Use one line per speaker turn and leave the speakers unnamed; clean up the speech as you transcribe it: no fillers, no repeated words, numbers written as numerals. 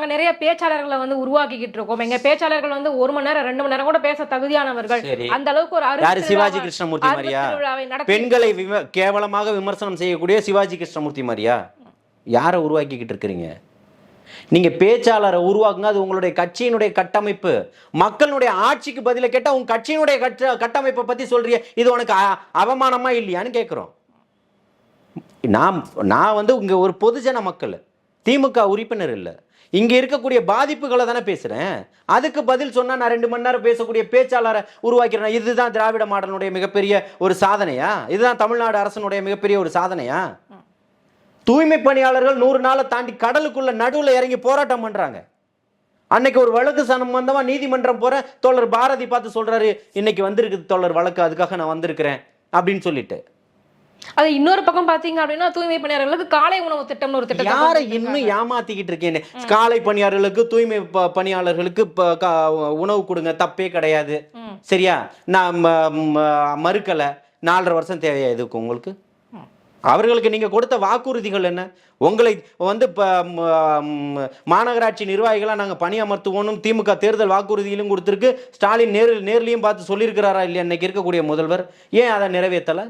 நாங்க நிறைய பேச்சாளர்களை வந்து உருவாக்கிக்கிட்டு இருக்கோம். எங்க பேச்சாளர்கள் வந்து 1 மணி நேரம் 2 மணி நேரம் கூட பேச தகுதியானவர்கள். அந்த அளவுக்கு ஒரு
யாரு? சிவாஜி கிருஷ்ணமூர்த்தி மாதிரியா? பெண்களை கேவலமாக விமர்சனம் செய்யக்கூடிய சிவாஜி கிருஷ்ணமூர்த்தி மாதிரியா? யாரை உருவாக்கிக்கிட்டு இருக்கிறீங்க? நீங்க பேச்சாளரை உருவாக்குங்க, அது உங்களுடைய கட்சியினுடைய கட்டமைப்பு. மக்களுடைய ஆட்சிக்கு பதில கேட்டா உங்க கட்சியினுடைய கட்டமைப்பை பத்தி சொல்றிய, இது உனக்கு அவமானமா இல்லையான்னு கேட்கிறோம். நான் வந்து இங்க ஒரு பொதுஜன மக்கள், திமுக உறுப்பினர் இல்லை. இங்க இருக்கக்கூடிய பாதிப்புகளை தானே பேசுறேன். அதுக்கு பதில் சொன்னா நான் 2 மணி நேரம் பேசக்கூடிய பேச்சாளரை உருவாக்கிறேன். இதுதான் திராவிட மாடலுடைய மிகப்பெரிய ஒரு சாதனையா? இதுதான் தமிழ்நாடு அரசனுடைய மிகப்பெரிய ஒரு சாதனையா? தூய்மை பணியாளர்கள் 100 நாளை தாண்டி கடலுக்குள்ள நடுவில் இறங்கி போராட்டம் பண்றாங்க. அன்னைக்கு ஒரு வழக்கு சம்பந்தமா நீதிமன்றம் போற தோழர் பாரதி பார்த்து சொல்றாரு, இன்னைக்கு வந்திருக்கு தோழர் வழக்கு, அதுக்காக நான் வந்திருக்கிறேன் அப்படின்னு சொல்லிட்டு.
அது இன்னொரு பக்கம் பாத்தீங்க அப்படின்னா தூய்மை பணியாளர்களுக்கு காலை உணவு திட்டம்னு ஒரு திட்டம்.
யாரை இன்னும் ஏமாத்திக்கிட்டு இருக்கேன்? காலை பணியாளர்களுக்கு தூய்மை பணியாளர்களுக்கு உணவு கொடுங்க, தப்பே கிடையாது. சரியா? நான் மறுக்கலை. 4.5 வருஷம் தேவையா இதுக்கு உங்களுக்கு? அவர்களுக்கு நீங்க கொடுத்த வாக்குறுதிகள் என்ன? உங்களை வந்து மாநகராட்சி நிர்வாகிகளா நாங்க பணியமர்த்துவோம் திமுக தேர்தல் வாக்குறுதியிலும் கொடுத்திருக்கு. ஸ்டாலின் நேர்லயும் பார்த்து சொல்லியிருக்கிறாரா இல்லையா இன்னைக்கு இருக்கக்கூடிய முதல்வர்? ஏன் அதை நிறைவேற்றல?